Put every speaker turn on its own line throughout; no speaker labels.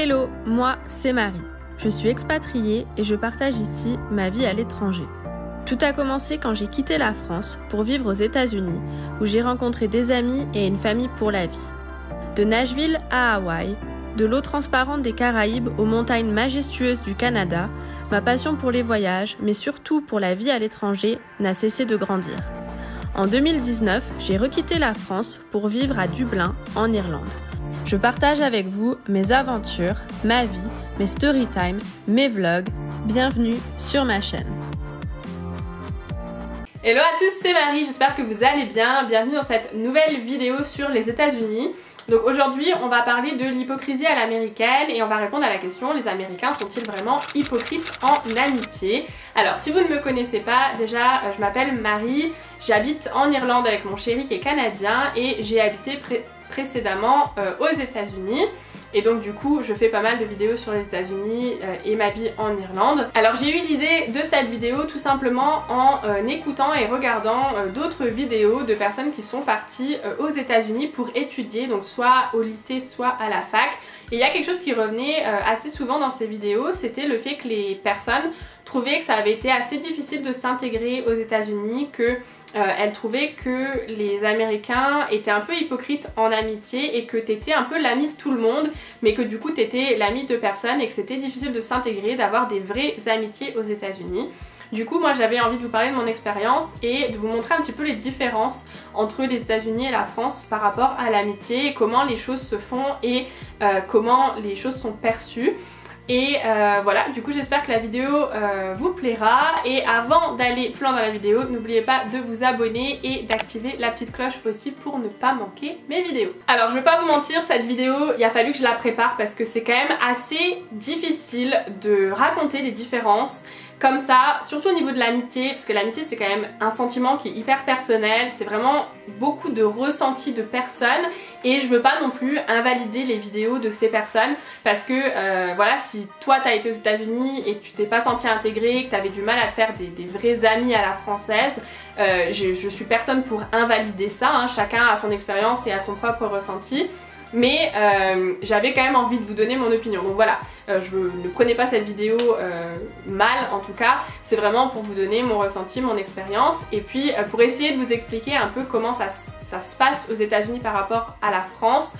Hello, moi c'est Marie. Je suis expatriée et je partage ici ma vie à l'étranger. Tout a commencé quand j'ai quitté la France pour vivre aux États-Unis, où j'ai rencontré des amis et une famille pour la vie. De Nashville à Hawaï, de l'eau transparente des Caraïbes aux montagnes majestueuses du Canada, ma passion pour les voyages, mais surtout pour la vie à l'étranger, n'a cessé de grandir. En 2019, j'ai requitté la France pour vivre à Dublin, en Irlande. Je partage avec vous mes aventures, ma vie, mes storytime, mes vlogs. Bienvenue sur ma chaîne.
Hello à tous, c'est Marie, j'espère que vous allez bien. Bienvenue dans cette nouvelle vidéo sur les États-Unis. Donc aujourd'hui, on va parler de l'hypocrisie à l'américaine et on va répondre à la question: les Américains sont-ils vraiment hypocrites en amitié? Alors si vous ne me connaissez pas, déjà je m'appelle Marie, j'habite en Irlande avec mon chéri qui est canadien et j'ai habité précédemment aux États-Unis. Et donc du coup je fais pas mal de vidéos sur les États-Unis et ma vie en Irlande. Alors j'ai eu l'idée de cette vidéo tout simplement en écoutant et regardant d'autres vidéos de personnes qui sont parties aux États-Unis pour étudier, donc soit au lycée soit à la fac. Et il y a quelque chose qui revenait assez souvent dans ces vidéos, c'était le fait que les personnes trouvaient que ça avait été assez difficile de s'intégrer aux États-Unis, que elle trouvait que les Américains étaient un peu hypocrites en amitié et que t'étais un peu l'ami de tout le monde, mais que du coup t'étais l'ami de personne et que c'était difficile de s'intégrer, d'avoir des vraies amitiés aux États-Unis. Du coup moi j'avais envie de vous parler de mon expérience et de vous montrer un petit peu les différences entre les États-Unis et la France par rapport à l'amitié, comment les choses se font et comment les choses sont perçues. Et voilà, du coup j'espère que la vidéo vous plaira. Et avant d'aller plus loin dans la vidéo, n'oubliez pas de vous abonner et d'activer la petite cloche aussi pour ne pas manquer mes vidéos. Alors je vais pas vous mentir, cette vidéo, il a fallu que je la prépare parce que c'est quand même assez difficile de raconter les différences comme ça, surtout au niveau de l'amitié, parce que l'amitié c'est quand même un sentiment qui est hyper personnel, c'est vraiment beaucoup de ressentis de personnes et je veux pas non plus invalider les vidéos de ces personnes parce que voilà, si toi t'as été aux États-Unis et que tu t'es pas senti intégré, que t'avais du mal à te faire des vrais amis à la française, je suis personne pour invalider ça, hein, chacun a son expérience et a son propre ressenti. Mais j'avais quand même envie de vous donner mon opinion. Donc voilà, ne prenez pas cette vidéo mal en tout cas, c'est vraiment pour vous donner mon ressenti, mon expérience et puis pour essayer de vous expliquer un peu comment ça se passe aux États-Unis par rapport à la France,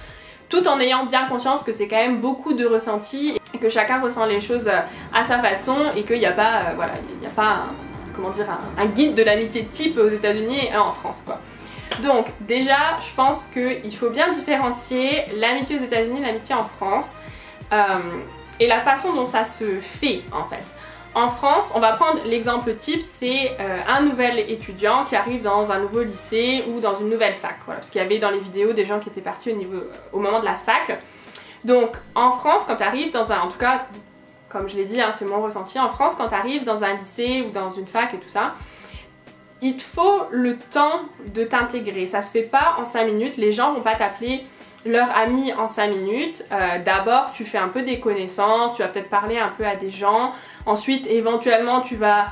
tout en ayant bien conscience que c'est quand même beaucoup de ressentis et que chacun ressent les choses à sa façon et qu'il n'y a pas, voilà, il n'y a pas un guide de l'amitié type aux États-Unis et en France quoi. Donc déjà je pense qu'il faut bien différencier l'amitié aux États-Unis et l'amitié en France et la façon dont ça se fait en fait. En France, on va prendre l'exemple type, c'est un nouvel étudiant qui arrive dans un nouveau lycée ou dans une nouvelle fac, voilà, parce qu'il y avait dans les vidéos des gens qui étaient partis au moment de la fac. Donc en France, quand tu arrives dans un, en tout cas comme je l'ai dit, hein, c'est mon ressenti, en France quand tu arrives dans un lycée ou dans une fac et tout ça, il te faut le temps de t'intégrer, ça se fait pas en 5 minutes, les gens vont pas t'appeler leur ami en 5 minutes, d'abord tu fais un peu des connaissances, tu vas peut-être parler un peu à des gens, ensuite éventuellement tu vas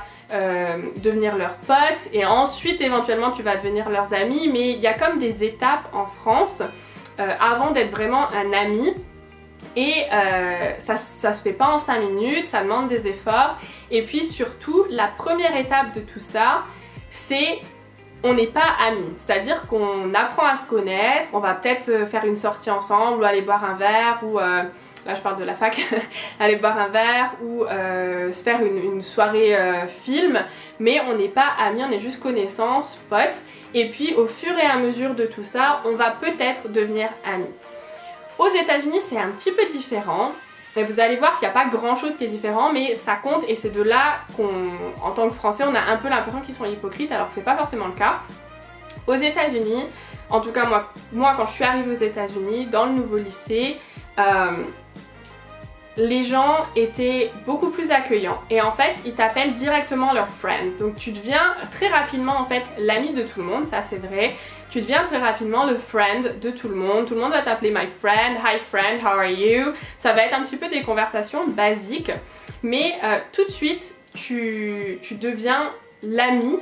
devenir leur pote et ensuite éventuellement tu vas devenir leurs amis, mais il y a comme des étapes en France avant d'être vraiment un ami. Et ça se fait pas en 5 minutes, ça demande des efforts et puis surtout la première étape de tout ça, c'est on n'est pas amis, c'est-à-dire qu'on apprend à se connaître, on va peut-être faire une sortie ensemble ou aller boire un verre ou là je parle de la fac, aller boire un verre ou se faire une soirée film, mais on n'est pas amis, on est juste connaissances, potes, et puis au fur et à mesure de tout ça, on va peut-être devenir amis. Aux États-Unis c'est un petit peu différent. Et vous allez voir qu'il n'y a pas grand chose qui est différent, mais ça compte et c'est de là qu'en tant que Français, on a un peu l'impression qu'ils sont hypocrites alors que c'est pas forcément le cas. Aux États-Unis, en tout cas moi quand je suis arrivée aux États-Unis, dans le nouveau lycée, les gens étaient beaucoup plus accueillants et en fait ils t'appellent directement leur friend, donc tu deviens très rapidement en fait l'ami de tout le monde, ça c'est vrai, tu deviens très rapidement le friend de tout le monde va t'appeler my friend, hi friend, how are you, ça va être un petit peu des conversations basiques, mais tout de suite tu deviens l'ami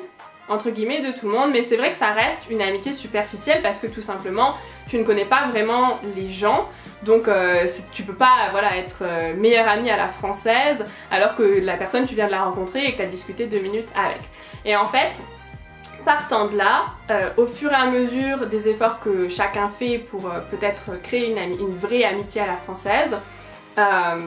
entre guillemets de tout le monde, mais c'est vrai que ça reste une amitié superficielle parce que tout simplement tu ne connais pas vraiment les gens. Donc tu peux pas voilà, être meilleure amie à la française alors que la personne tu viens de la rencontrer et que tu as discuté 2 minutes avec. Et en fait, partant de là, au fur et à mesure des efforts que chacun fait pour peut-être créer une vraie amitié à la française,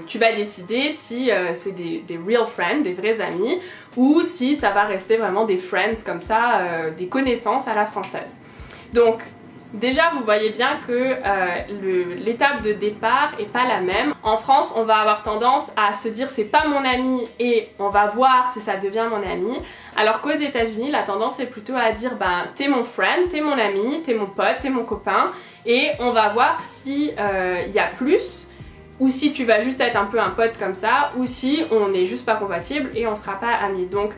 tu vas décider si c'est des real friends, des vrais amis, ou si ça va rester vraiment des friends comme ça, des connaissances à la française. Donc déjà vous voyez bien que l'étape de départ est pas la même. En France on va avoir tendance à se dire c'est pas mon ami et on va voir si ça devient mon ami, alors qu'aux États-Unis la tendance est plutôt à dire ben t'es mon friend, t'es mon ami, t'es mon pote, t'es mon copain, et on va voir si y a plus, ou si tu vas juste être un peu un pote comme ça, ou si on n'est juste pas compatible et on sera pas amis. Donc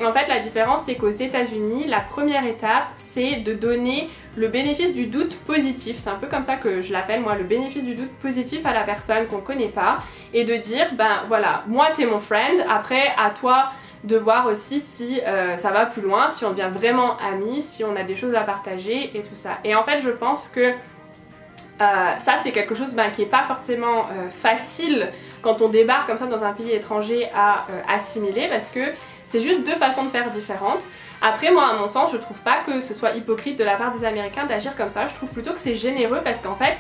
en fait la différence c'est qu'aux États-Unis la première étape c'est de donner le bénéfice du doute positif, c'est un peu comme ça que je l'appelle moi, le bénéfice du doute positif à la personne qu'on connaît pas, et de dire ben voilà, moi t'es mon friend, après à toi de voir aussi si ça va plus loin, si on devient vraiment amis, si on a des choses à partager et tout ça. Et en fait je pense que ça c'est quelque chose qui n'est pas forcément facile quand on débarque comme ça dans un pays étranger à assimiler, parce que c'est juste deux façons de faire différentes. Après moi à mon sens je trouve pas que ce soit hypocrite de la part des Américains d'agir comme ça, je trouve plutôt que c'est généreux, parce qu'en fait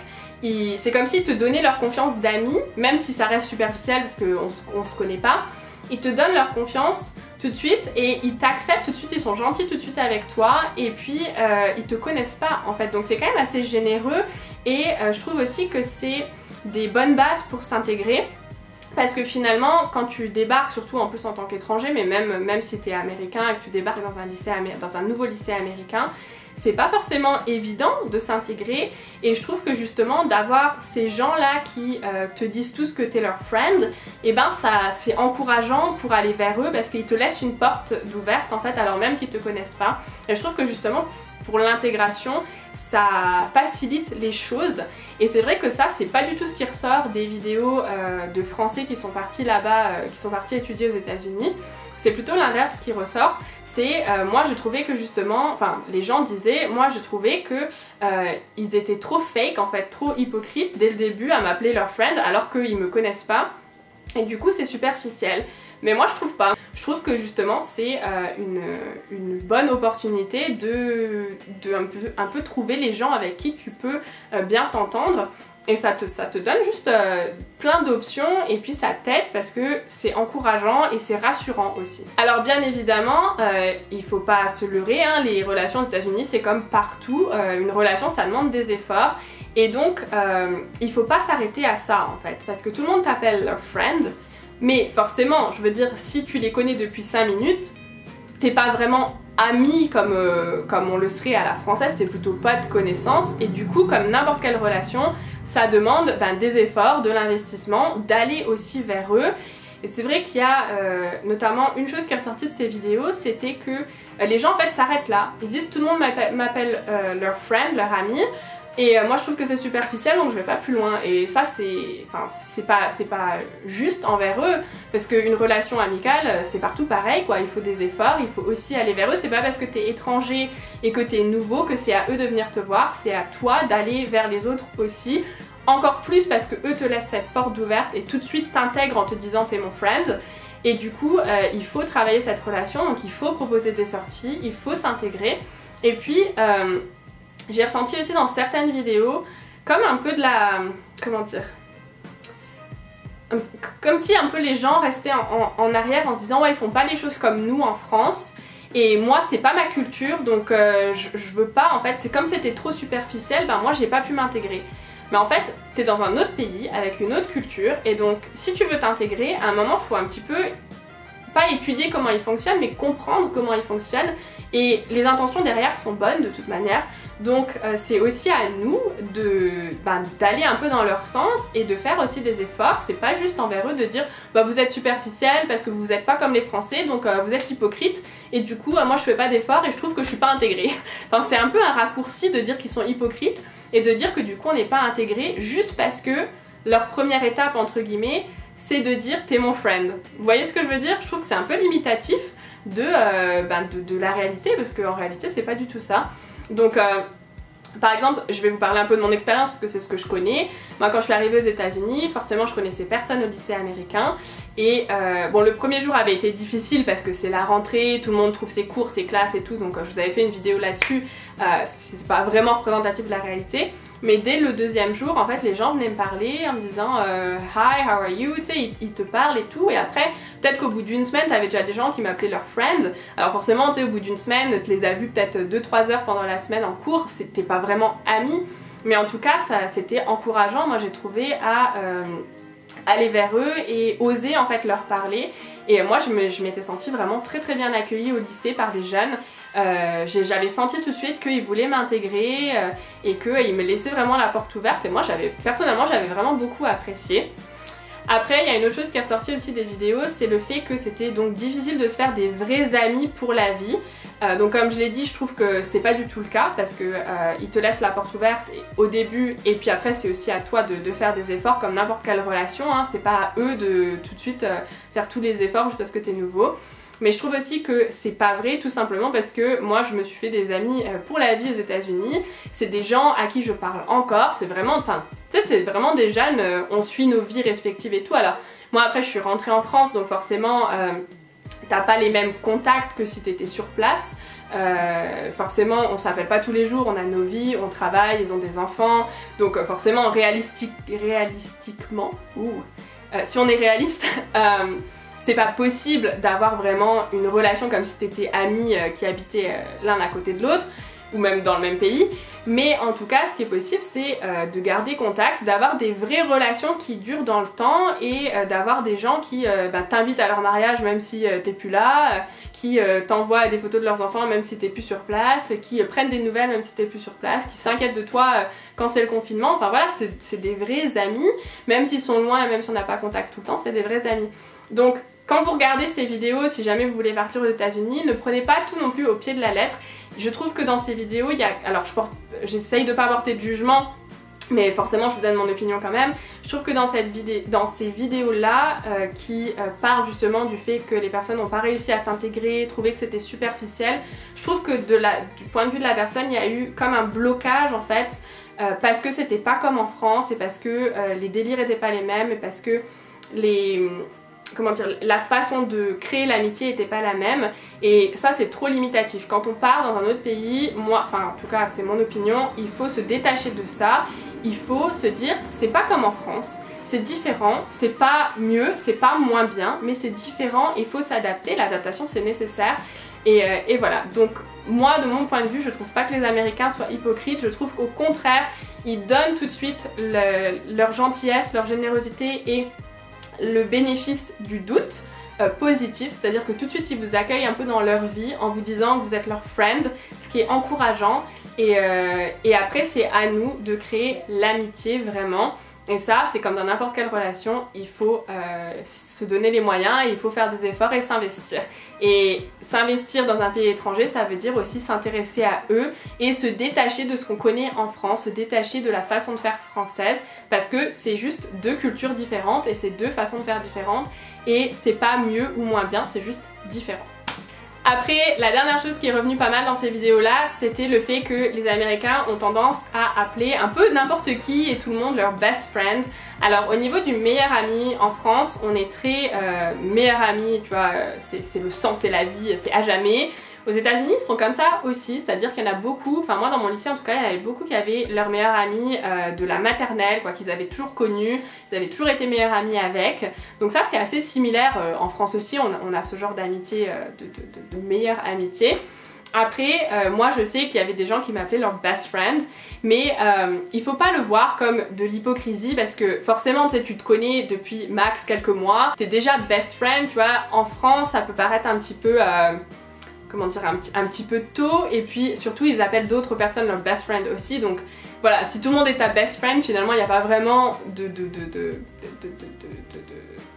c'est comme s'ils te donnaient leur confiance d'amis, même si ça reste superficiel parce qu'on se connaît pas, ils te donnent leur confiance tout de suite et ils t'acceptent tout de suite, ils sont gentils tout de suite avec toi, et puis ils te connaissent pas en fait, donc c'est quand même assez généreux, et je trouve aussi que c'est des bonnes bases pour s'intégrer. Parce que finalement, quand tu débarques, surtout en plus en tant qu'étranger, mais même si tu es américain et que tu débarques dans un nouveau lycée américain, c'est pas forcément évident de s'intégrer, et je trouve que justement d'avoir ces gens-là qui te disent tous que t'es leur friend, et ben ça c'est encourageant pour aller vers eux, parce qu'ils te laissent une porte d'ouverte en fait alors même qu'ils te connaissent pas. Et je trouve que justement pour l'intégration ça facilite les choses, et c'est vrai que ça c'est pas du tout ce qui ressort des vidéos de Français qui sont partis là-bas, qui sont partis étudier aux États-Unis. C'est plutôt l'inverse qui ressort. C'est moi je trouvais que justement, enfin les gens disaient, moi je trouvais que ils étaient trop fake en fait, trop hypocrites dès le début à m'appeler leur friend alors qu'ils me connaissent pas, et du coup c'est superficiel. Mais moi je trouve pas. Je trouve que justement c'est une bonne opportunité de un peu trouver les gens avec qui tu peux bien t'entendre. Et ça te donne juste plein d'options, et puis ça t'aide parce que c'est encourageant et c'est rassurant aussi. Alors bien évidemment, il faut pas se leurrer, hein, les relations aux États-Unis c'est comme partout, une relation ça demande des efforts, et donc il faut pas s'arrêter à ça en fait, parce que tout le monde t'appelle leur friend, mais forcément, je veux dire, si tu les connais depuis 5 minutes, t'es pas vraiment ami comme on le serait à la française, t'es plutôt pas de connaissance, et du coup comme n'importe quelle relation ça demande des efforts, de l'investissement, d'aller aussi vers eux. Et c'est vrai qu'il y a notamment une chose qui est ressortie de ces vidéos, c'était que les gens en fait s'arrêtent là, ils se disent tout le monde m'appelle leur friend, leur ami, et moi je trouve que c'est superficiel donc je vais pas plus loin, et ça c'est pas juste envers eux, parce qu'une relation amicale c'est partout pareil quoi, il faut des efforts, il faut aussi aller vers eux, c'est pas parce que t'es étranger et que t'es nouveau que c'est à eux de venir te voir, c'est à toi d'aller vers les autres aussi, encore plus parce que eux te laissent cette porte ouverte et tout de suite t'intègrent en te disant t'es mon friend. Et du coup il faut travailler cette relation, donc il faut proposer des sorties, il faut s'intégrer, et puis j'ai ressenti aussi dans certaines vidéos comme un peu de la... comment dire, comme si un peu les gens restaient en arrière en se disant ouais ils font pas les choses comme nous en France, et moi c'est pas ma culture donc je veux pas, en fait c'est comme c'était trop superficiel, moi j'ai pas pu m'intégrer. Mais en fait t'es dans un autre pays avec une autre culture, et donc si tu veux t'intégrer à un moment faut un petit peu pas étudier comment il fonctionne mais comprendre comment il fonctionne, et les intentions derrière sont bonnes de toute manière, donc c'est aussi à nous d'aller un peu dans leur sens et de faire aussi des efforts. C'est pas juste envers eux de dire vous êtes superficiel parce que vous êtes pas comme les Français donc vous êtes hypocrite, et du coup moi je fais pas d'efforts et je trouve que je suis pas intégrée. Enfin c'est un peu un raccourci de dire qu'ils sont hypocrites et de dire que du coup on n'est pas intégré juste parce que leur première étape entre guillemets c'est de dire t'es mon friend. Vous voyez ce que je veux dire? Je trouve que c'est un peu limitatif de la réalité, parce qu'en réalité c'est pas du tout ça. Donc Par exemple, je vais vous parler un peu de mon expérience parce que c'est ce que je connais. Moi, quand je suis arrivée aux États-Unis, forcément, je connaissais personne au lycée américain. Et bon, le premier jour avait été difficile parce que c'est la rentrée, tout le monde trouve ses cours, ses classes et tout. Donc, je vous avais fait une vidéo là-dessus. C'est pas vraiment représentatif de la réalité. Mais dès le deuxième jour, en fait, les gens venaient me parler en me disant Hi, how are you? Tu sais, ils te parlent et tout. Et après, peut-être qu'au bout d'une semaine, t'avais déjà des gens qui m'appelaient leur friend. Alors forcément, tu sais, au bout d'une semaine, tu les as vus peut-être 2-3 heures pendant la semaine en cours. C'était pas vraiment amis. Mais en tout cas, c'était encourageant, moi j'ai trouvé, à aller vers eux et oser en fait leur parler. Et moi je m'étais sentie vraiment très très bien accueillie au lycée par des jeunes. J'avais senti tout de suite qu'ils voulaient m'intégrer et qu'ils me laissaient vraiment la porte ouverte. Et moi personnellement j'avais vraiment beaucoup apprécié. Après, il y a une autre chose qui est ressortie aussi des vidéos, c'est le fait que c'était donc difficile de se faire des vrais amis pour la vie. Donc comme je l'ai dit, je trouve que c'est pas du tout le cas parce que ils te laissent la porte ouverte au début et puis après c'est aussi à toi de faire des efforts comme n'importe quelle relation, hein. C'est pas à eux de tout de suite faire tous les efforts juste parce que t'es nouveau. Mais je trouve aussi que c'est pas vrai tout simplement parce que moi je me suis fait des amis pour la vie aux États-Unis. C'est des gens à qui je parle encore, c'est vraiment, enfin, tu sais, c'est vraiment des jeunes, on suit nos vies respectives et tout. Alors moi après je suis rentrée en France donc forcément t'as pas les mêmes contacts que si t'étais sur place. Forcément on s'appelle pas tous les jours, on a nos vies, on travaille, ils ont des enfants. Donc forcément réalistiquement, si on est réaliste, c'est pas possible d'avoir vraiment une relation comme si t'étais amis qui habitaient l'un à côté de l'autre ou même dans le même pays. Mais en tout cas, ce qui est possible, c'est de garder contact, d'avoir des vraies relations qui durent dans le temps et d'avoir des gens qui t'invitent à leur mariage même si t'es plus là, qui t'envoient des photos de leurs enfants même si t'es plus sur place, qui prennent des nouvelles même si t'es plus sur place, qui s'inquiètent de toi quand c'est le confinement. Enfin voilà, c'est des vrais amis, même s'ils sont loin et même si on n'a pas contact tout le temps, c'est des vrais amis. Donc quand vous regardez ces vidéos, si jamais vous voulez partir aux États-Unis, ne prenez pas tout non plus au pied de la lettre. Je trouve que dans ces vidéos, il y a... Alors j'essaye de pas porter de jugement, mais forcément je vous donne mon opinion quand même. Je trouve que dans ces vidéos-là, qui parlent justement du fait que les personnes n'ont pas réussi à s'intégrer, trouvaient que c'était superficiel, je trouve que du point de vue de la personne, il y a eu comme un blocage en fait, parce que c'était pas comme en France, et parce que les délires étaient pas les mêmes, et parce que la façon de créer l'amitié n'était pas la même, et ça c'est trop limitatif. Quand on part dans un autre pays, moi, enfin en tout cas c'est mon opinion, il faut se détacher de ça, il faut se dire c'est pas comme en France, c'est différent, c'est pas mieux, c'est pas moins bien, mais c'est différent, il faut s'adapter, l'adaptation c'est nécessaire. Et voilà, donc moi de mon point de vue je trouve pas que les Américains soient hypocrites, je trouve qu'au contraire ils donnent tout de suite leur gentillesse, leur générosité et le bénéfice du doute positif, c'est-à-dire que tout de suite ils vous accueillent un peu dans leur vie en vous disant que vous êtes leur friend, ce qui est encourageant, et après c'est à nous de créer l'amitié vraiment. Et ça, c'est comme dans n'importe quelle relation, il faut se donner les moyens, il faut faire des efforts et s'investir. Et s'investir dans un pays étranger, ça veut dire aussi s'intéresser à eux et se détacher de ce qu'on connaît en France, se détacher de la façon de faire française, parce que c'est juste deux cultures différentes et c'est deux façons de faire différentes, et c'est pas mieux ou moins bien, c'est juste différent. Après, la dernière chose qui est revenue pas mal dans ces vidéos-là, c'était le fait que les Américains ont tendance à appeler un peu n'importe qui et tout le monde leur best friend. Alors au niveau du meilleur ami, en France, on est très meilleur ami, tu vois, c'est le sang, c'est la vie, c'est à jamais. Aux États-Unis, ils sont comme ça aussi, c'est-à-dire qu'il y en a beaucoup, enfin moi dans mon lycée en tout cas, il y en avait beaucoup qui avaient leur meilleur ami de la maternelle, quoi, qu'ils avaient toujours connu, ils avaient toujours été meilleurs amis avec. Donc ça c'est assez similaire en France aussi, on a ce genre d'amitié, de meilleure amitié. Après, moi je sais qu'il y avait des gens qui m'appelaient leur best friend, mais il faut pas le voir comme de l'hypocrisie parce que forcément tu te connais depuis max quelques mois, t'es déjà best friend, tu vois. En France ça peut paraître un petit peu... comment dire, un petit peu tôt, et puis surtout ils appellent d'autres personnes leur best friend aussi, donc voilà, si tout le monde est ta best friend, finalement il n'y a pas vraiment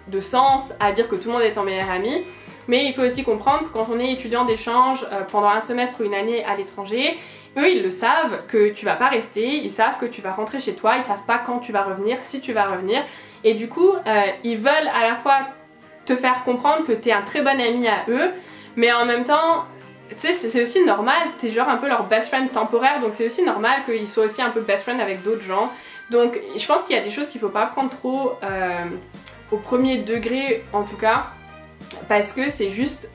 de sens à dire que tout le monde est ton meilleur ami. Mais il faut aussi comprendre que quand on est étudiant d'échange pendant un semestre ou une année à l'étranger, eux ils le savent que tu vas pas rester, ils savent que tu vas rentrer chez toi, ils savent pas quand tu vas revenir, si tu vas revenir, et du coup ils veulent à la fois te faire comprendre que tu es un très bon ami à eux, mais en même temps, tu sais, c'est aussi normal, t'es genre un peu leur best friend temporaire, donc c'est aussi normal qu'ils soient aussi un peu best friend avec d'autres gens. Donc je pense qu'il y a des choses qu'il faut pas prendre trop au premier degré en tout cas, parce que c'est juste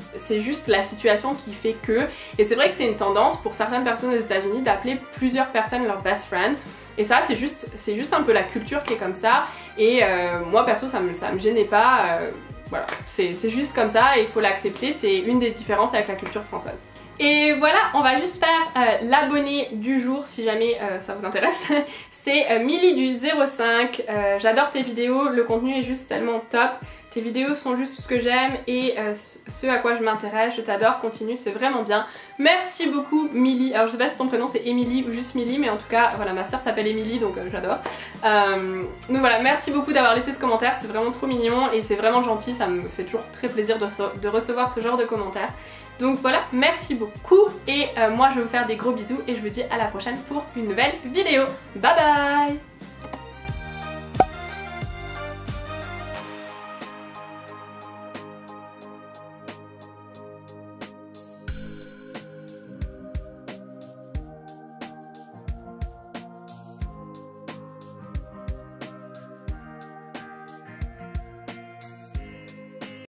la situation qui fait que, et c'est vrai que c'est une tendance pour certaines personnes aux États-Unis d'appeler plusieurs personnes leur best friend. Et ça, c'est juste un peu la culture qui est comme ça. Et moi perso, ça me gênait pas. Voilà, c'est juste comme ça et il faut l'accepter. C'est une des différences avec la culture française. Et voilà, on va juste faire l'abonné du jour si jamais ça vous intéresse. C'est Milly du 05. J'adore tes vidéos, le contenu est juste tellement top. Tes vidéos sont juste tout ce que j'aime et ce à quoi je m'intéresse. Je t'adore, continue, c'est vraiment bien. Merci beaucoup Milly. Alors je sais pas si ton prénom c'est Émilie ou juste Milly, mais en tout cas voilà, ma soeur s'appelle Émilie donc j'adore. Donc voilà, merci beaucoup d'avoir laissé ce commentaire, c'est vraiment trop mignon et c'est vraiment gentil, ça me fait toujours très plaisir de recevoir ce genre de commentaires. Donc voilà, merci beaucoup et moi je vais vous faire des gros bisous et je vous dis à la prochaine pour une nouvelle vidéo. Bye bye.